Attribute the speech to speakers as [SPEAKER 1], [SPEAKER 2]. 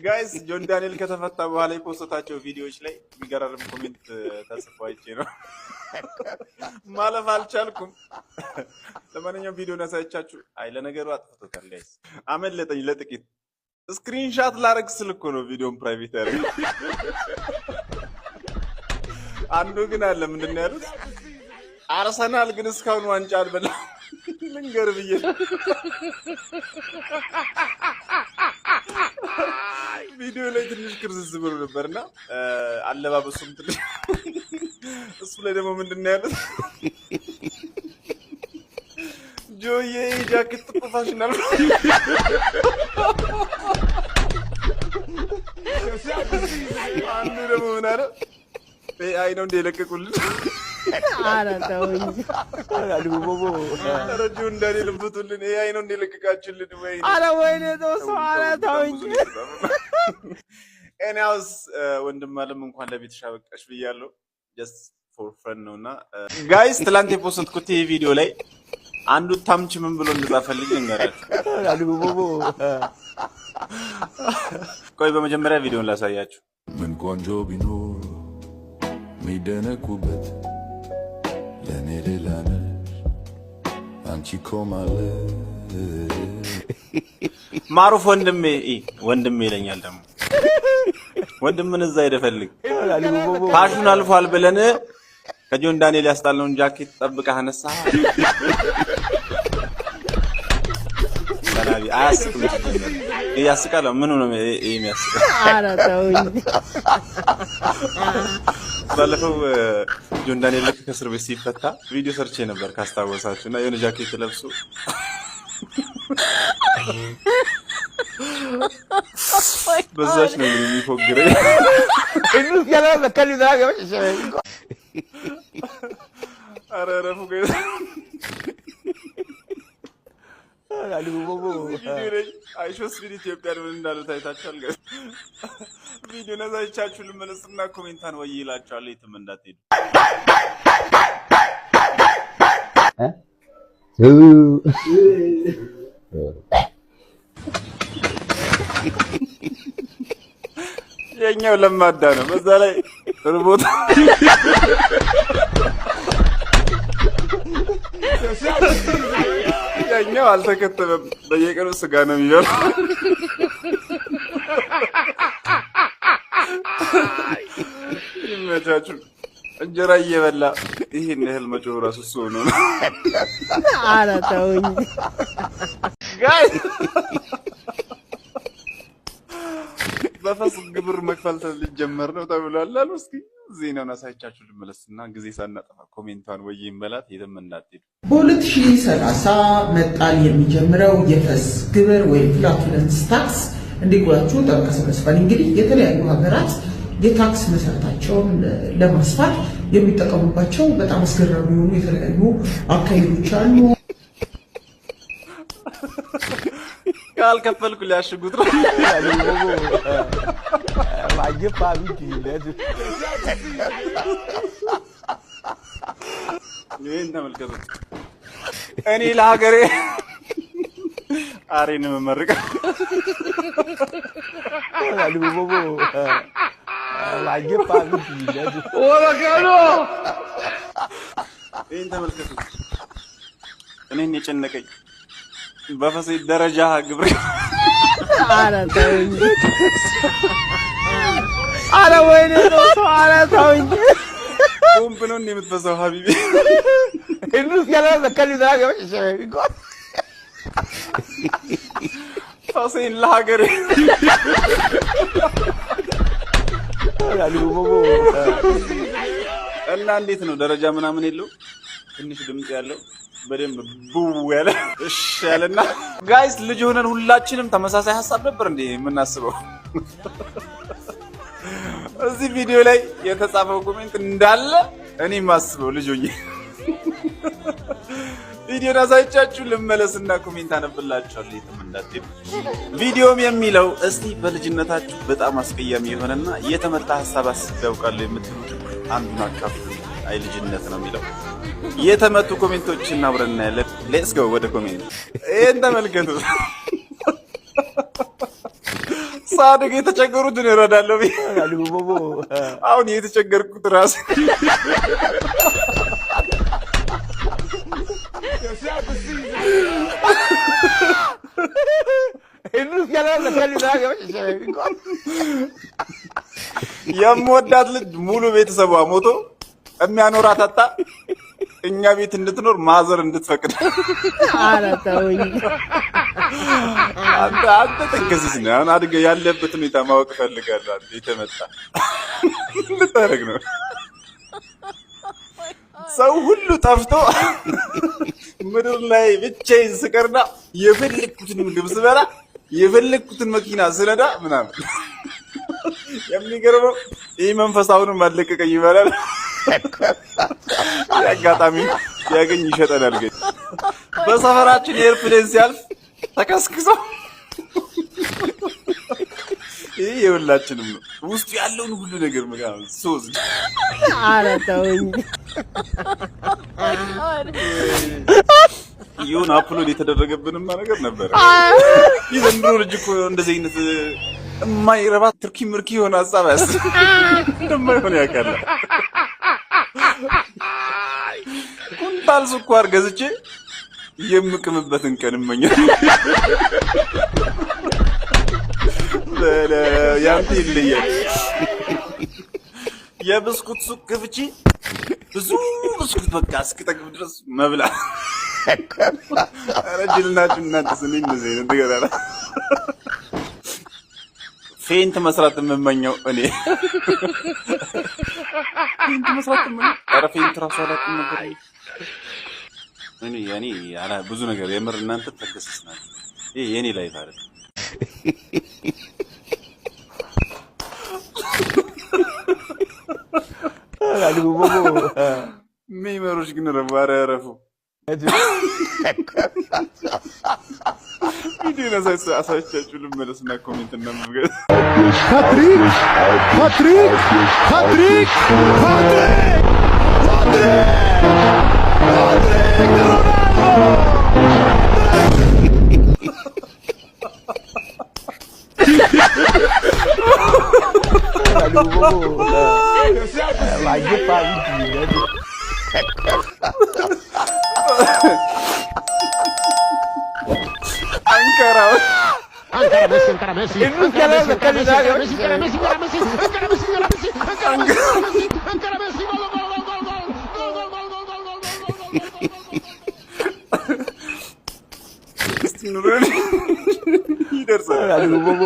[SPEAKER 1] ጋይስ ጆን ዳንኤል ከተፈታ በኋላ የፖስታቸው ቪዲዮዎች ላይ የሚገራርም ኮሜንት ተጽፎ አይቼ ነው ማለፍ አልቻልኩም። ለማንኛውም ቪዲዮ ነሳይቻችሁ። አይ ለነገሩ አጥፍቶታል ጋይስ፣ አመለጠኝ ለጥቂት ስክሪንሻት ላረግ ስል እኮ ነው ቪዲዮን ፕራይቬት ያደረገ። አንዱ ግን አለ ምንድን ነው ያሉት? አርሰናል ግን እስካሁን ዋንጫ አልበላም ልንገር ብዬ ቪዲዮ ላይ ትንሽ ክርዝዝ ብሎ ነበርና አለባበሱም ትንሽ እሱ ላይ ደግሞ ምንድን ነው ያሉት? ጆዬ ጃኬት ፕሮፌሽናል አንዱ ደግሞ ምን አለ? አይ ነው እንደ ለቀቁልን
[SPEAKER 2] አራታውኝ
[SPEAKER 1] ረጁ እንደኔ ልብቱልን አይ ነው እንደ ለቀቃችሁልን ወይ
[SPEAKER 2] አረ ወይኔ ተውሶ አራታውኝ
[SPEAKER 1] ኤኒያውስ ወንድም አለም እንኳን ለቤትሽ አበቃሽ ብያለሁ። ጀስት ፎር ፈን ነውና ጋይስ ትላንት የፖስትኩት ይሄ ቪዲዮ ላይ አንዱ ታምች ምን ብሎ እንደጻፈልኝ እንገራችሁ። ቆይ በመጀመሪያ ቪዲዮን ላሳያችሁ።
[SPEAKER 3] ምን ቆንጆ ቢኖር ሚደነቁበት ለኔ ሌላ ነሽ አንቺ እኮ ማለት
[SPEAKER 1] ማሩፍ ወንድሜ ይለኛል። ደግሞ ወንድምን እዛ ሄደፈልግ ፋሽን አልፏል ብለን ከጆን ዳንኤል ያስጣለውን ጃኬት ጠብቀህ አነሳ። ሰላቢ አያስቅም። ያስቃል። ምን ነው የሚያስቅ?
[SPEAKER 2] አራታውኝ
[SPEAKER 1] ባለፈው ጆን ዳንኤል ልክ ከእስር ቤት ሲፈታ ቪዲዮ ሰርቼ ነበር ካስታወሳችሁ፣ እና የሆነ ጃኬት ለብሶ በዛች ነው የሚፎግረኝ። ኧረ ረፉ አይሾስ ቪዲዮ ኢትዮጵያን ምን እንዳሉት አይታችኋል? ቪዲዮ ነዛቻችሁ ልመለስና ኮሜንታን ወይ ይላችኋል። የትም እንዳትሄዱ። የኛው ለማዳ ነው። በዛ ላይ ርቦታ ያኛው አልተከተበም። በየቀኑ ስጋ ነው የሚበላው። ይመቻችሁ። እንጀራ እየበላ ይሄን ያህል መጮህ እራሱ እሱ ነው።
[SPEAKER 2] አራታውኝ
[SPEAKER 1] ጋይስ በፈስ ግብር መክፈል ሊጀመር ነው ተብሏል አሉ። እስኪ ዜናውን አሳይቻችሁ ልመለስና ጊዜ ሳናጠፋ ኮሜንቷን ወይ ይመላት የትም እንዳትሄዱ።
[SPEAKER 4] በ2030 መጣል የሚጀምረው የፈስ ግብር ወይም ፍላቱለንስ ታክስ እንዲጓችሁ ተከሰከስፋል። እንግዲህ የተለያዩ ሀገራት የታክስ መሰረታቸውን ለማስፋት የሚጠቀሙባቸው በጣም አስገራሚ የሆኑ የተለያዩ አካሄዶች አሉ።
[SPEAKER 1] ካልከፈልኩ ሊያሽጉት ነው። ይሄን ተመልከቱት። እኔ ለሀገሬ አሬን መመረቅ ይሄን ተመልከቱት። እኔን የጨነቀኝ በፈሴ ደረጃ ግብር
[SPEAKER 2] አራታውኝ አረ ወይኔ ተውሶ አራታውኝ
[SPEAKER 1] ቦምብ ነው የምትፈሳው ሀቢቢ። ፈሴን ለሀገሬ እና እንዴት ነው ደረጃ ምናምን የለው ትንሽ ድምጽ ያለው በደንብ ቡው ያለ እሺ ያለና ጋይስ ልጅ ሆነን ሁላችንም ተመሳሳይ ሐሳብ ነበር እንዴ የምናስበው? እዚህ ቪዲዮ ላይ የተጻፈው ኮሜንት እንዳለ እኔ ማስበው ልጅ ሆኜ ቪዲዮን አሳይቻችሁ ልመለስና ኮሜንት አነብላችኋለሁ። የትም እንዳትሄዱ። ቪዲዮም የሚለው እስቲ በልጅነታችሁ በጣም አስቀያሚ የሆነና የተመታ ሐሳብ አስቤ ያውቃለሁ የምትሉት አንዱን አካፍሉ። አይ ልጅነት ነው የሚለው የተመቱ ኮሜንቶችን አብረን እናያለን። ሌትስ ጎ ወደ ኮሜንት። ይሄን ተመልከቱ። ሳድግ የተቸገሩትን እረዳለሁ። አሁን የተቸገርኩት ራስ የምወዳት ልጅ ሙሉ ቤተሰቧ ሞቶ የሚያኖራት አጣ እኛ ቤት እንድትኖር ማዘር እንድትፈቅድ።
[SPEAKER 2] ኧረ ተውኝ።
[SPEAKER 1] አንተ ተከስስ ነው። አሁን አድገህ ያለበት ሁኔታ ማወቅ እፈልጋለሁ። አንተ የተመጣ ልታረግ ነው። ሰው ሁሉ ጠፍቶ ምድር ላይ ብቻዬን ስቀርና የፈለኩትን ምግብ ስበላ የፈለኩትን መኪና ስነዳ ምናምን። የሚገርመው ይህ መንፈስ አሁንም አለቀቀኝ ይባላል። አጋጣሚ ሲያገኝ ይሸጠናል። ግን በሰፈራችን ኤርፕሌን ሲያልፍ ተከስክሶ ይህ የሁላችንም ነው። ውስጡ ያለውን ሁሉ ነገር ምናምን ሶዝ
[SPEAKER 2] ኧረ ተውኝ።
[SPEAKER 1] ይሁን አፕሎድ የተደረገብንማ ነገር ነበረ። ይህ ዘንድሮ ልጅ እኮ እንደዚህ አይነት የማይረባ ትርኪ ምርኪ የሆነ ሀሳብ እንደማይሆን ያውቃል። ኩንታል ስኳር ገዝቼ የምቅምበትን ቀን እመኛለሁ። ያንተ ይለያል። የብስኩት ሱቅ ከፍቼ ብዙ ብስኩት በቃ እስክጠግብ ድረስ መብላት። ኧረ ጅል ናችሁ እናንተ። ስኒ እንደዚህ አይነት ነገር አለ። ፌንት መስራት የምመኘው እኔ ፌንት መስራት የምመኘው። ኧረ ፌንት ራሱ አላውቅም ነበር እኔ አላ ብዙ ነገር የምር እናንተ ተከስስ ናችሁ። ይሄ የኔ ላይፍ አይደል። ሜመሮች ግን ረባረ ያረፉ ቪዲዮ አሳይቻችሁ ልመለስና ኮሜንት እና ምብገ ፓትሪክ ፓትሪክ ፓትሪክ ፓትሪክ Ankara Messi, Ankara Messi, Ankara Messi, Ankara Messi, Ankara Messi, Ankara Messi, Ankara Messi, Ankara Messi, Ankara Messi, gol. ይደርሳል። አሉ ቦቦ